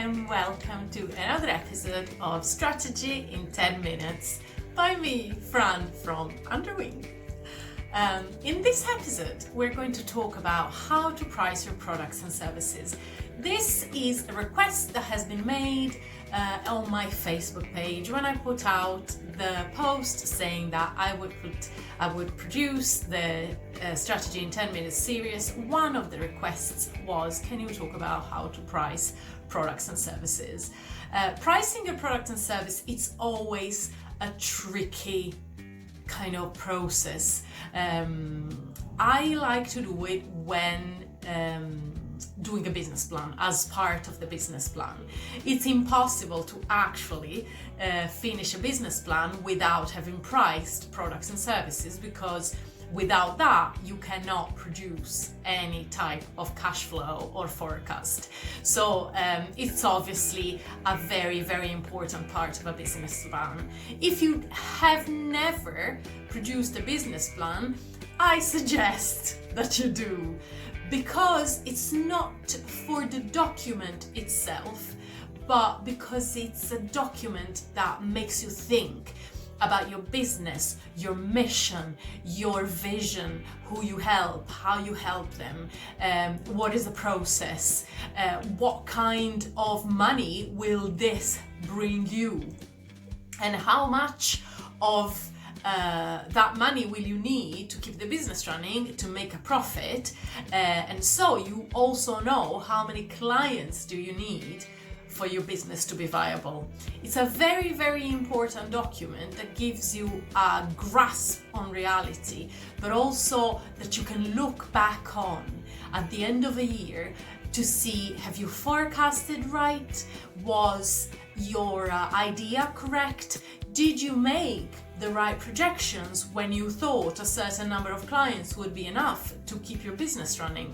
and welcome to another episode of Strategy in 10 Minutes by me, Fran from Underwing. In this episode, we're going to talk about how to price your products and services. This is a request that has been made on my Facebook page when I put out the post saying that I would produce the Strategy in 10 Minutes series. One of the requests was, can you talk about how to price products and services? Pricing a product and service, it's always a tricky kind of process. I like to do it when doing a business plan, as part of the business plan. It's impossible to actually finish a business plan without having priced products and services, because without that you cannot produce any type of cash flow or forecast. So it's obviously a very, very important part of a business plan. If you have never produced a business plan, I suggest that you do, because it's not for the document itself, but because it's a document that makes you think about your business, your mission, your vision, who you help, how you help them, what is the process, what kind of money will this bring you, and how much of that money will you need to keep the business running, to make a profit, and so you also know how many clients do you need for your business to be viable. It's a very, very important document that gives you a grasp on reality, but also that you can look back on at the end of a year to see, have you forecasted right? Was your idea correct? Did you make the right projections when you thought a certain number of clients would be enough to keep your business running?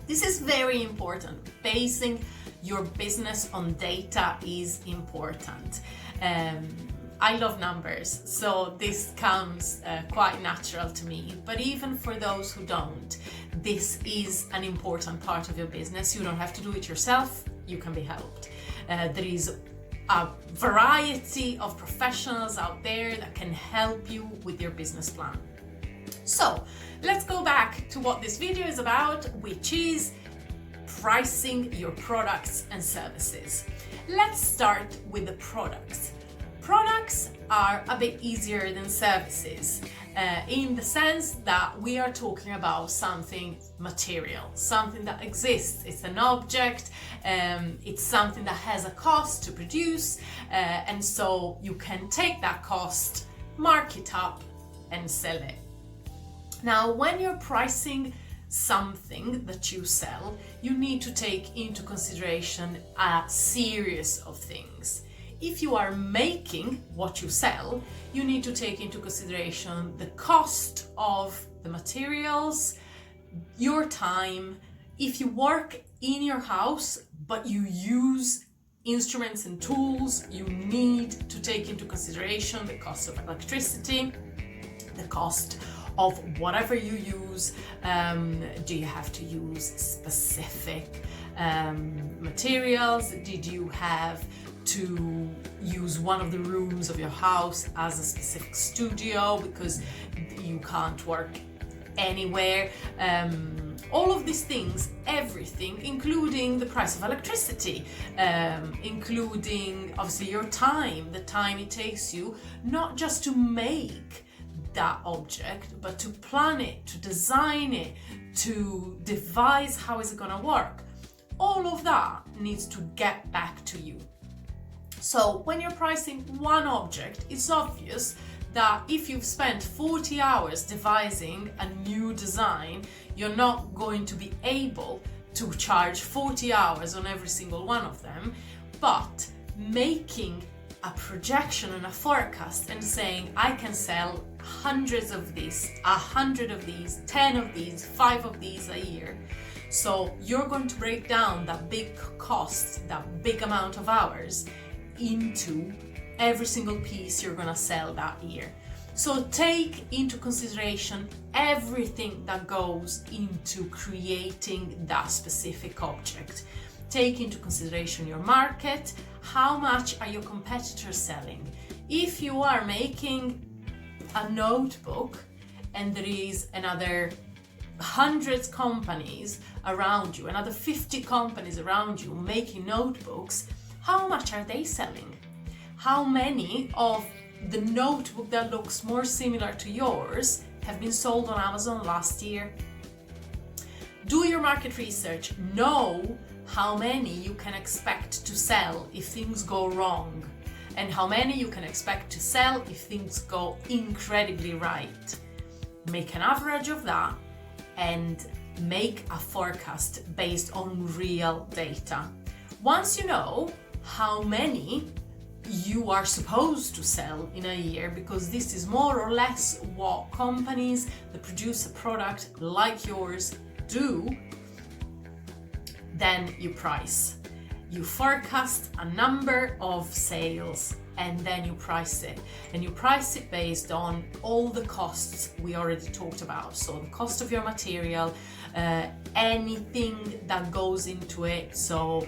This is very important. Basing your business on data is important. I love numbers, so this comes quite natural to me. But even for those who don't, this is an important part of your business. You don't have to do it yourself, you can be helped. There is a variety of professionals out there that can help you with your business plan. So let's go back to what this video is about, which is pricing your products and services. Let's start with the products. Products are a bit easier than services in the sense that we are talking about something material, something that exists. It's an object, it's something that has a cost to produce, and so you can take that cost, mark it up, and sell it. Now, when you're pricing something that you sell, you need to take into consideration a series of things. If you are making what you sell, you need to take into consideration the cost of the materials, your time. If you work in your house but you use instruments and tools, you need to take into consideration the cost of electricity, the cost of whatever you use. Do you have to use specific materials? Did you have to use one of the rooms of your house as a specific studio because you can't work anywhere? All of these things, everything, including the price of electricity, including obviously your time, the time it takes you, not just to make that object, but to plan it, to design it, to devise how is it going to work. All of that needs to get back to you. So when you're pricing one object, it's obvious that if you've spent 40 hours devising a new design, you're not going to be able to charge 40 hours on every single one of them, but making a projection and a forecast and saying, I can sell hundreds of these, 100 of these, 10 of these, 5 of these a year. So you're going to break down that big cost, that big amount of hours, into every single piece you're going to sell that year. So take into consideration everything that goes into creating that specific object. take into consideration your market. How much are your competitors selling? If you are making a notebook and there is another hundreds companies around you, another 50 companies around you making notebooks, how much are they selling? How many of the notebook that looks more similar to yours have been sold on Amazon last year? Do your market research. Know how many you can expect to sell if things go wrong, and how many you can expect to sell if things go incredibly right. Make an average of that and make a forecast based on real data. Once you know how many you are supposed to sell in a year, because this is more or less what companies that produce a product like yours do, then you price. You forecast a number of sales and then you price it. And you price it based on all the costs we already talked about. So the cost of your material, anything that goes into it. So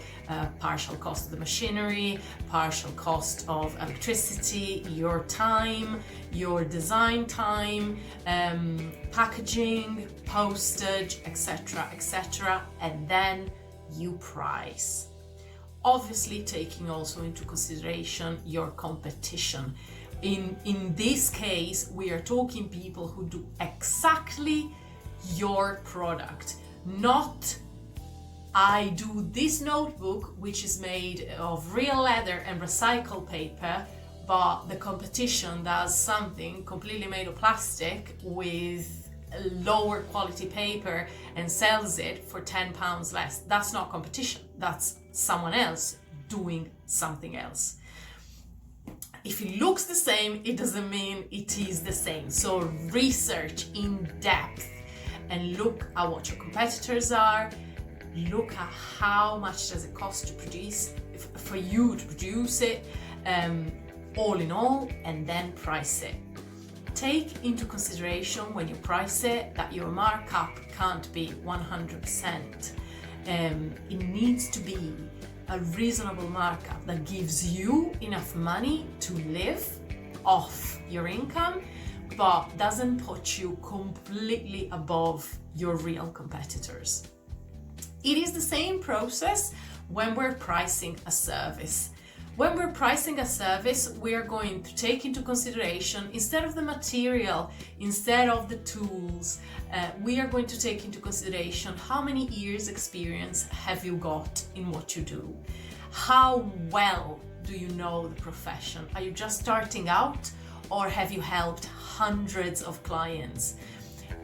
partial cost of the machinery, partial cost of electricity, your time, your design time, packaging, postage, etc., etc. And then you price. Obviously taking also into consideration your competition. In this case, we are talking people who do exactly your product, not I do this notebook which is made of real leather and recycled paper, but the competition does something completely made of plastic with lower quality paper and sells it for £10 less. That's not competition, that's someone else doing something else. If it looks the same, it doesn't mean it is the same. So research in depth and look at what your competitors are. Look at how much does it cost to produce, for you to produce it, all in all, and then price it. Take into consideration when you price it that your markup can't be 100%. It needs to be a reasonable markup that gives you enough money to live off your income, but doesn't put you completely above your real competitors. It is the same process when we're pricing a service. When we're pricing a service, we are going to take into consideration, instead of the material, instead of the tools, we are going to take into consideration how many years experience have you got in what you do? How well do you know the profession? Are you just starting out, or have you helped hundreds of clients?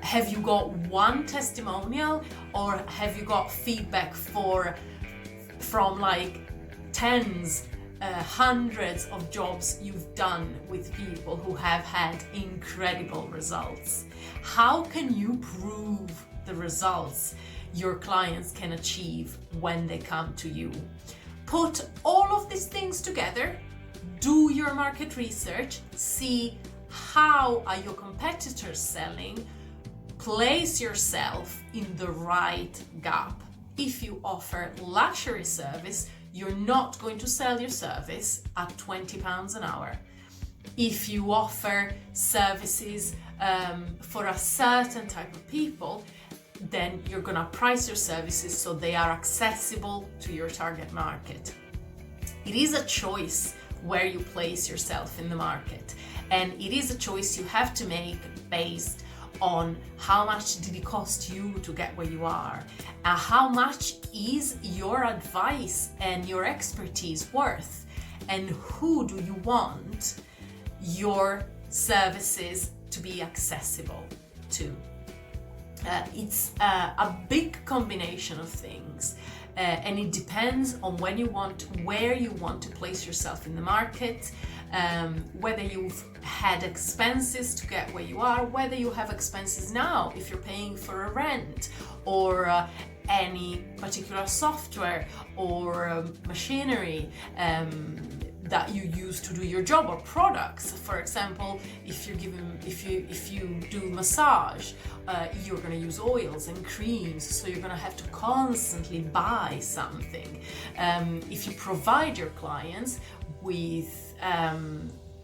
Have you got one testimonial, or have you got feedback from like tens, hundreds of jobs you've done with people who have had incredible results? How can you prove the results your clients can achieve when they come to you? Put all of these things together, do your market research, see how are your competitors selling, place yourself in the right gap. If you offer luxury service, you're not going to sell your service at £20 an hour. If you offer services for a certain type of people, then you're gonna price your services so they are accessible to your target market. It is a choice where you place yourself in the market, and it is a choice you have to make based on how much did it cost you to get where you are, and how much is your advice and your expertise worth, and who do you want your services to be accessible to. It's a big combination of things, and it depends on where you want to place yourself in the market, whether you've had expenses to get where you are, whether you have expenses now if you're paying for a rent, or any particular software or machinery, that you use to do your job, or products. For example, if you do massage, you're going to use oils and creams, so you're going to have to constantly buy something. If you provide your clients with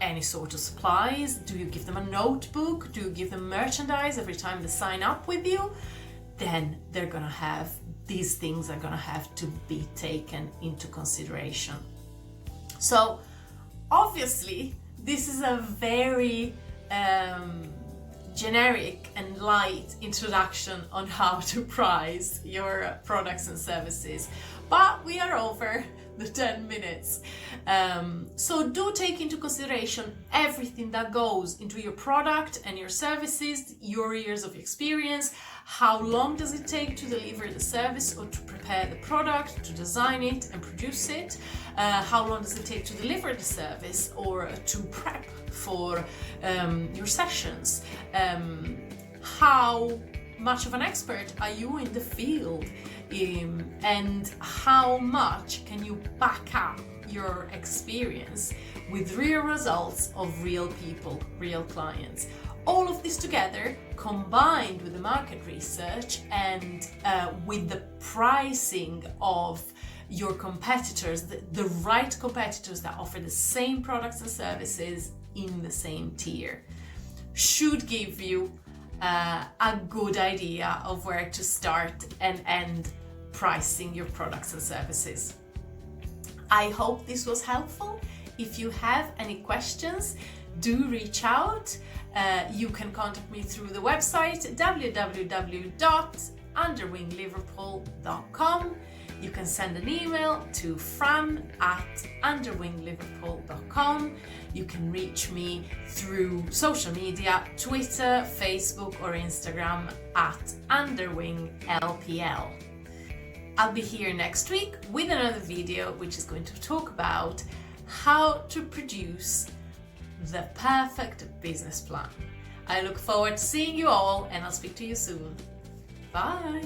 any sort of supplies, do you give them a notebook? Do you give them merchandise every time they sign up with you? Then they're going to have these things are going to have to be taken into consideration. So obviously this is a very generic and light introduction on how to price your products and services, but we are over the 10 minutes. So do take into consideration everything that goes into your product and your services, your years of experience. How long does it take to deliver the service or to prepare the product, to design it and produce it? How long does it take to deliver the service or to prep for your sessions? How much of an expert are you in the field? And how much can you back up your experience with real results of real people, real clients? All of this together, combined with the market research and with the pricing of your competitors, the right competitors that offer the same products and services in the same tier, should give you a good idea of where to start and end pricing your products and services. I hope this was helpful. If you have any questions, do reach out. You can contact me through the website www.underwingliverpool.com. You can send an email to fran@underwingliverpool.com. You can reach me through social media, Twitter, Facebook or Instagram @underwinglpl. I'll be here next week with another video which is going to talk about how to produce the perfect business plan. I look forward to seeing you all, and I'll speak to you soon. Bye!